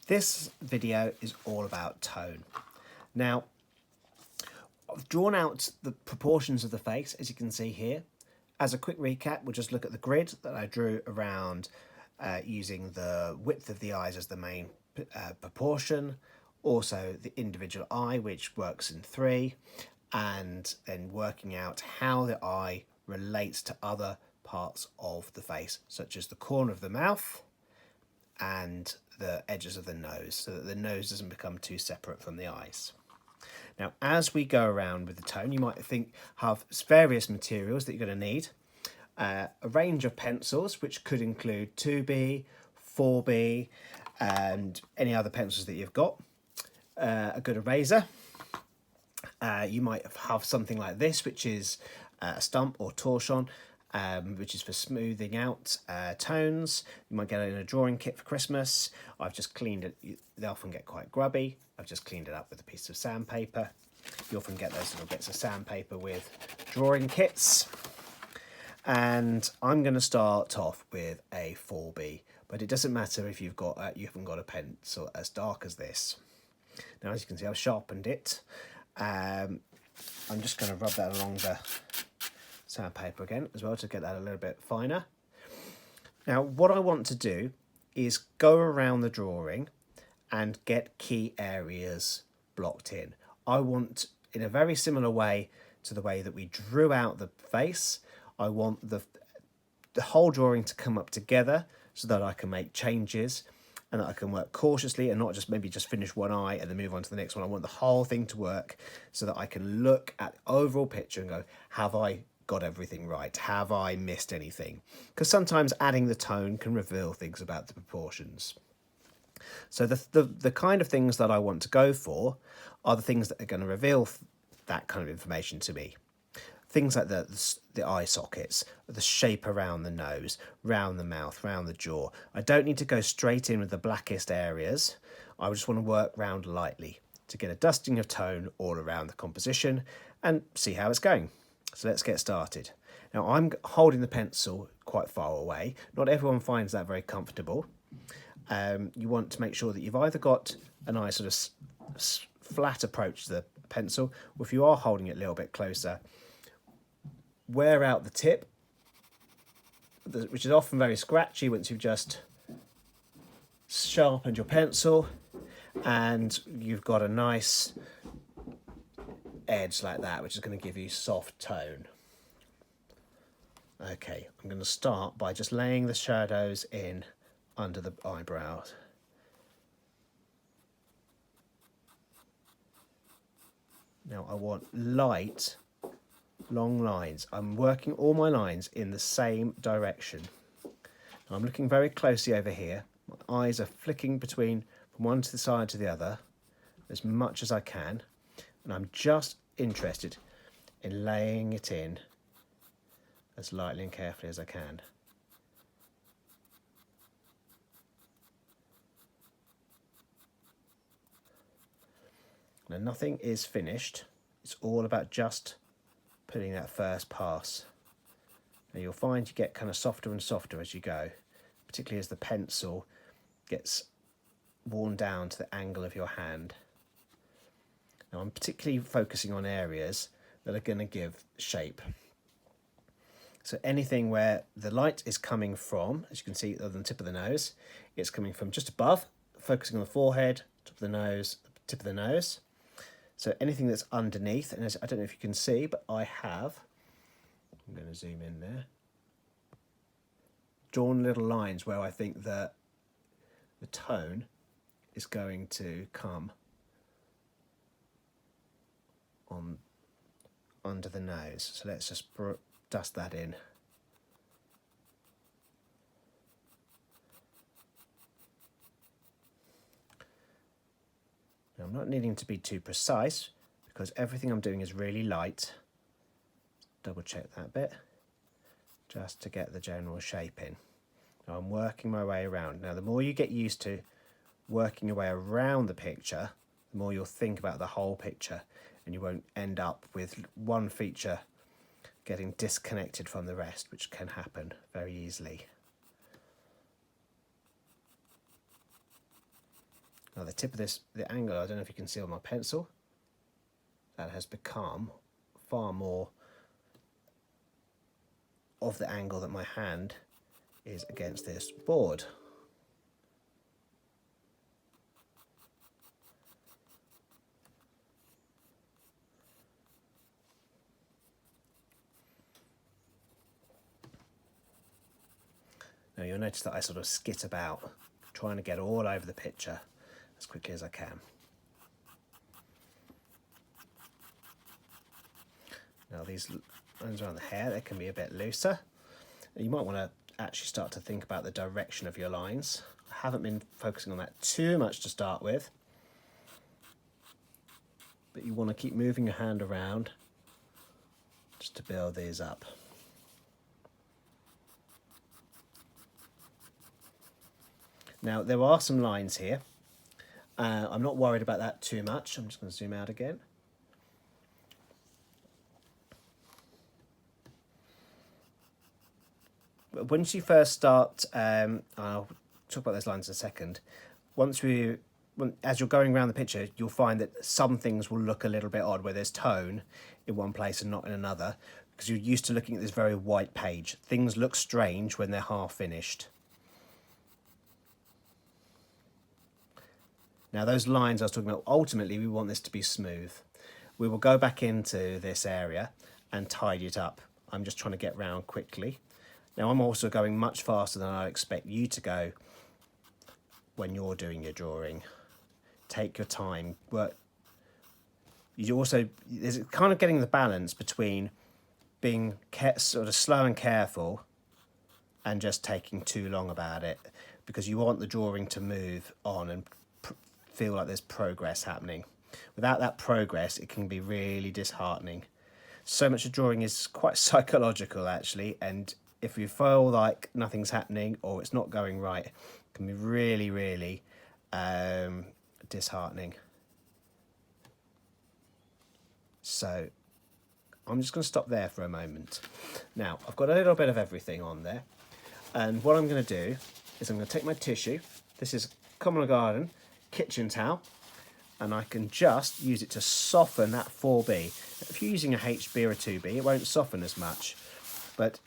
This video is all about tone. Now, I've drawn out the proportions of the face, as you can see here. As a quick recap, we'll just look at the grid that I drew around using the width of the eyes as the main proportion, also the individual eye, which works in 3, and then working out how the eye relates to other parts of the face, such as the corner of the mouth and the edges of the nose, so that the nose doesn't become too separate from the eyes. Now, as we go around with the tone, you might have various materials that you're going to need. A range of pencils, which could include 2B, 4B, and any other pencils that you've got. A good eraser. You might have something like this, which is a stump or torchon, which is for smoothing out tones. You might get it in a drawing kit for Christmas. I've just cleaned it. They often get quite grubby. I've just cleaned it up with a piece of sandpaper. You often get those little bits of sandpaper with drawing kits. And I'm going to start off with a 4B, but it doesn't matter if you haven't got a pencil as dark as this. Now, as you can see, I've sharpened it. I'm just going to rub that along the sandpaper again as well to get that a little bit finer. Now, what I want to do is go around the drawing and get key areas blocked in. I want, in a very similar way to the way that we drew out the face, I want the whole drawing to come up together so that I can make changes and that I can work cautiously and not just maybe just finish one eye and then move on to the next one. I want the whole thing to work so that I can look at the overall picture and go, have I got everything right? Have I missed anything? Because sometimes adding the tone can reveal things about the proportions. So the kind of things that I want to go for are the things that are going to reveal that kind of information to me. Things like the eye sockets, the shape around the nose, round the mouth, round the jaw. I don't need to go straight in with the blackest areas. I just want to work round lightly to get a dusting of tone all around the composition and see how it's going. So let's get started. Now, I'm holding the pencil quite far away. Not everyone finds that very comfortable. You want to make sure that you've either got a nice sort of flat approach to the pencil, or if you are holding it a little bit closer, wear out the tip, which is often very scratchy once you've just sharpened your pencil and you've got a nice edge like that, which is going to give you soft tone. Okay, I'm going to start by just laying the shadows in under the eyebrows. Now I want light, long lines. I'm working all my lines in the same direction. Now I'm looking very closely over here. My eyes are flicking from one to the side to the other as much as I can. And I'm just interested in laying it in as lightly and carefully as I can. Now, nothing is finished. It's all about just putting that first pass. Now, you'll find you get kind of softer and softer as you go, particularly as the pencil gets worn down to the angle of your hand. Now, I'm particularly focusing on areas that are going to give shape. So anything where the light is coming from, as you can see on the tip of the nose, it's coming from just above, focusing on the forehead, top of the nose, tip of the nose. So anything that's underneath, and I don't know if you can see, but I'm going to zoom in there, drawn little lines where I think that the tone is going to come on under the nose. So let's just dust that in. Now, I'm not needing to be too precise because everything I'm doing is really light. Double check that bit just to get the general shape in. Now I'm working my way around. Now, the more you get used to working your way around the picture, the more you'll think about the whole picture and you won't end up with one feature getting disconnected from the rest, which can happen very easily. Now the tip of the angle, I don't know if you can see on my pencil, that has become far more of the angle that my hand is against this board. Now you'll notice that I sort of skit about, trying to get all over the picture as quickly as I can. Now these lines around the hair, they can be a bit looser. You might want to actually start to think about the direction of your lines. I haven't been focusing on that too much to start with, but you want to keep moving your hand around just to build these up. Now there are some lines here. I'm not worried about that too much. I'm just going to zoom out again. But once you first start, I'll talk about those lines in a second. As you're going around the picture, you'll find that some things will look a little bit odd, where there's tone in one place and not in another, because you're used to looking at this very white page. Things look strange when they're half finished. Now those lines I was talking about, ultimately we want this to be smooth. We will go back into this area and tidy it up. I'm just trying to get round quickly. Now I'm also going much faster than I expect you to go when you're doing your drawing. Take your time. There's kind of getting the balance between being sort of slow and careful and just taking too long about it, because you want the drawing to move on and feel like there's progress happening. Without that progress, it can be really disheartening. So much of drawing is quite psychological actually, and if you feel like nothing's happening or it's not going right, it can be really, really disheartening. So I'm just going to stop there for a moment. Now I've got a little bit of everything on there, and what I'm going to do is I'm going to take my tissue. This is Common Garden kitchen towel, and I can just use it to soften that 4B. If you're using a HB or a 2B, it won't soften as much, but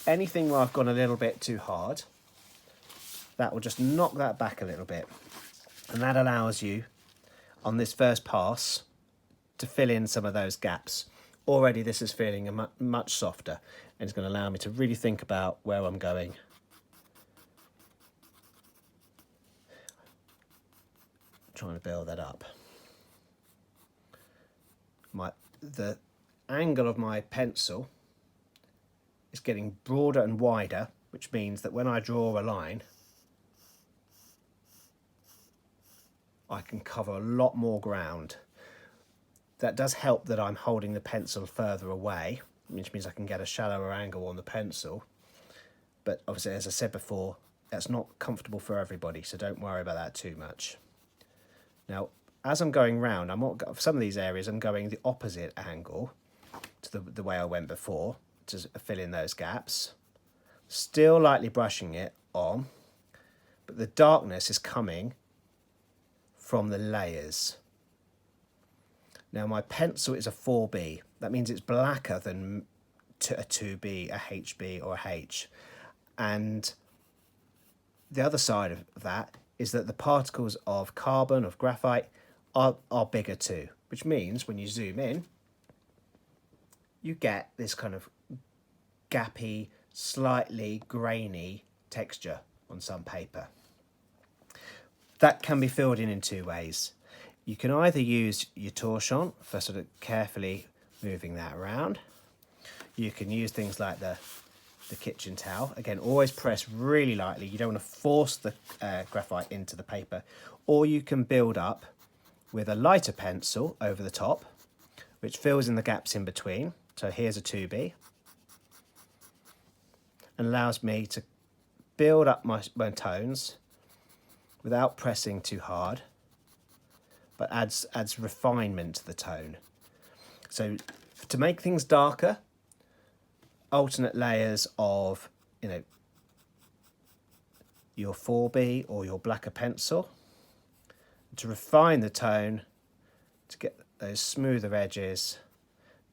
anything where I've gone a little bit too hard, that will just knock that back a little bit, and that allows you on this first pass to fill in some of those gaps. Already this is feeling much softer, and it's going to allow me to really think about where I'm going. Trying to build that up. The angle of my pencil is getting broader and wider, which means that when I draw a line, I can cover a lot more ground. That does help that I'm holding the pencil further away, which means I can get a shallower angle on the pencil. But obviously, as I said before, that's not comfortable for everybody, so don't worry about that too much. Now, as I'm going round, for some of these areas, I'm going the opposite angle to the way I went before to fill in those gaps. Still lightly brushing it on, but the darkness is coming from the layers. Now, my pencil is a 4B. That means it's blacker than a 2B, a HB, or a H. And the other side of that is that the particles of carbon, of graphite, are bigger too, which means when you zoom in, you get this kind of gappy, slightly grainy texture on some paper. That can be filled in two ways. You can either use your torchon for sort of carefully moving that around. You can use things like the kitchen towel. Again, always press really lightly. You don't want to force the graphite into the paper. Or you can build up with a lighter pencil over the top, which fills in the gaps in between. So here's a 2B. And allows me to build up my tones without pressing too hard, but adds refinement to the tone. So to make things darker, alternate layers of your 4B or your blacker pencil to refine the tone, to get those smoother edges.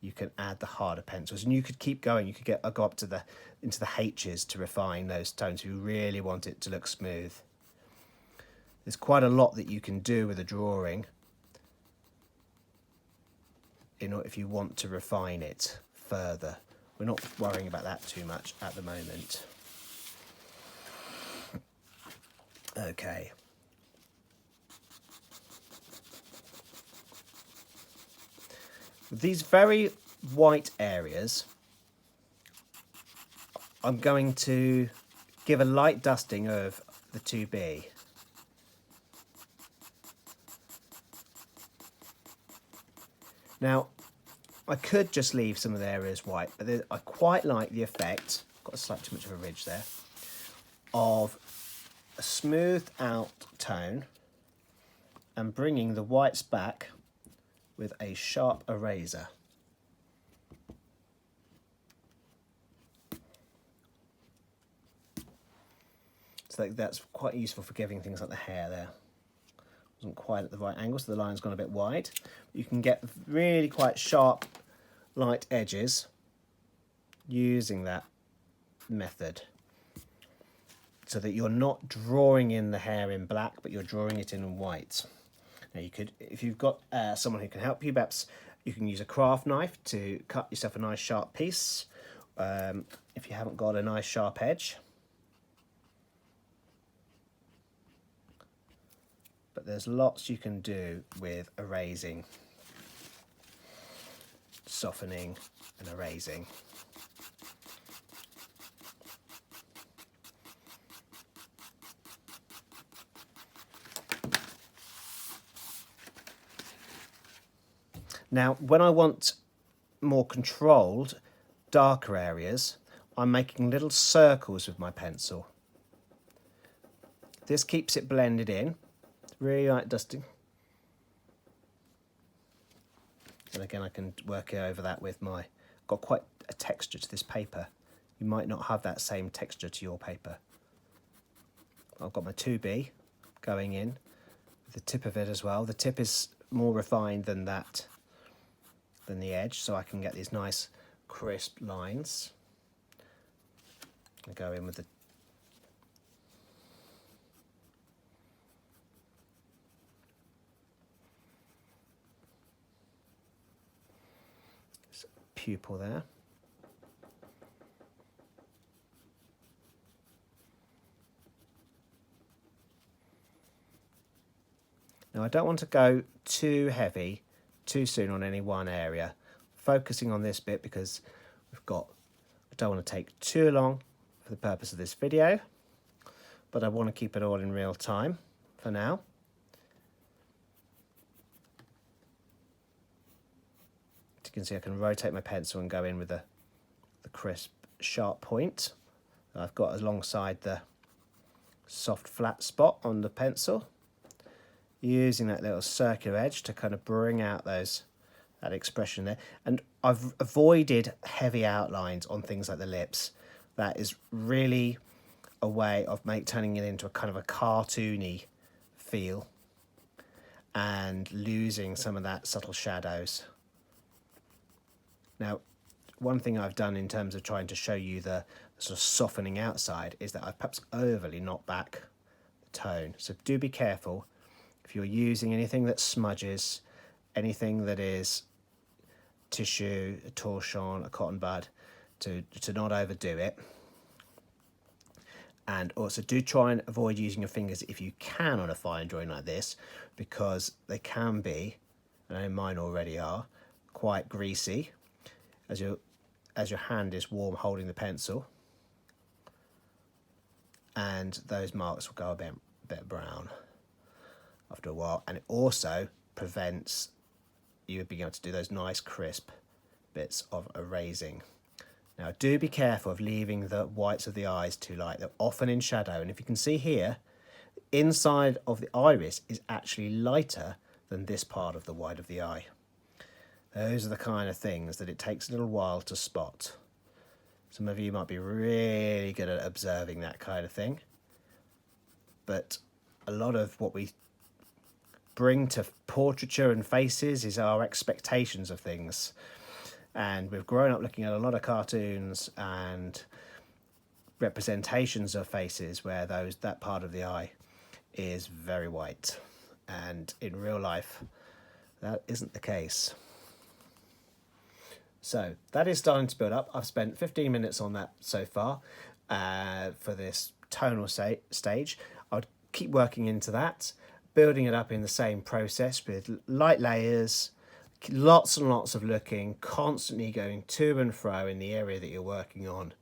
You can add the harder pencils, and you could keep going. You could go up to into the H's to refine those tones if you really want it to look smooth. There's quite a lot that you can do with a drawing if you want to refine it further. We're not worrying about that too much at the moment. Okay. With these very white areas, I'm going to give a light dusting of the 2B. Now, I could just leave some of the areas white, but I quite like the effect, got a slightly too much of a ridge there, of a smoothed out tone and bringing the whites back with a sharp eraser. So that's quite useful for giving things like the hair there. Wasn't quite at the right angle, so the line's gone a bit wide. You can get really quite sharp, light edges using that method, so that you're not drawing in the hair in black, but you're drawing it in white. Now you could, if you've got someone who can help you, perhaps you can use a craft knife to cut yourself a nice sharp piece, if you haven't got a nice sharp edge. But there's lots you can do with erasing, softening and erasing. Now, when I want more controlled, darker areas, I'm making little circles with my pencil. This keeps it blended in. Really light dusting. And again, I can work over that with I've got quite a texture to this paper. You might not have that same texture to your paper. I've got my 2B going in, the tip of it as well. The tip is more refined than the edge, so I can get these nice crisp lines. I go in with the pupil there. Now I don't want to go too heavy too soon on any one area, focusing on this bit because I don't want to take too long for the purpose of this video, but I want to keep it all in real time for now. As you can see, I can rotate my pencil and go in with the crisp sharp point that I've got alongside the soft flat spot on the pencil, using that little circular edge to kind of bring out that expression there. And I've avoided heavy outlines on things like the lips. That is really a way of turning it into a kind of a cartoony feel and losing some of that subtle shadows. Now, one thing I've done in terms of trying to show you the sort of softening outside is that I've perhaps overly knocked back the tone. So do be careful if you're using anything that smudges, anything that is tissue, a torchon, a cotton bud, to not overdo it. And also do try and avoid using your fingers if you can on a fine drawing like this, because they can be, and I know mine already are, quite greasy as your hand is warm holding the pencil, and those marks will go a bit brown after a while, and it also prevents you being able to do those nice crisp bits of erasing. Now do be careful of leaving the whites of the eyes too light. They're often in shadow, and if you can see here, the inside of the iris is actually lighter than this part of the white of the eye. Those are the kind of things that it takes a little while to spot. Some of you might be really good at observing that kind of thing. but a lot of what we bring to portraiture and faces is our expectations of things. And we've grown up looking at a lot of cartoons and representations of faces where that part of the eye is very white, and in real life that isn't the case. So that is starting to build up. I've spent 15 minutes on that so far for this tonal stage. I'd keep working into that, building it up in the same process with light layers, lots and lots of looking, constantly going to and fro in the area that you're working on,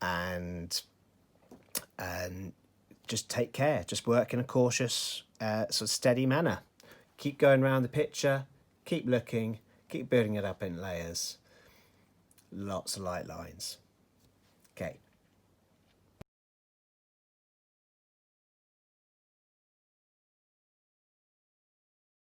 and just take care. Just work in a cautious, sort of steady manner. Keep going around the picture, keep looking, keep building it up in layers. Lots of light lines. Okay,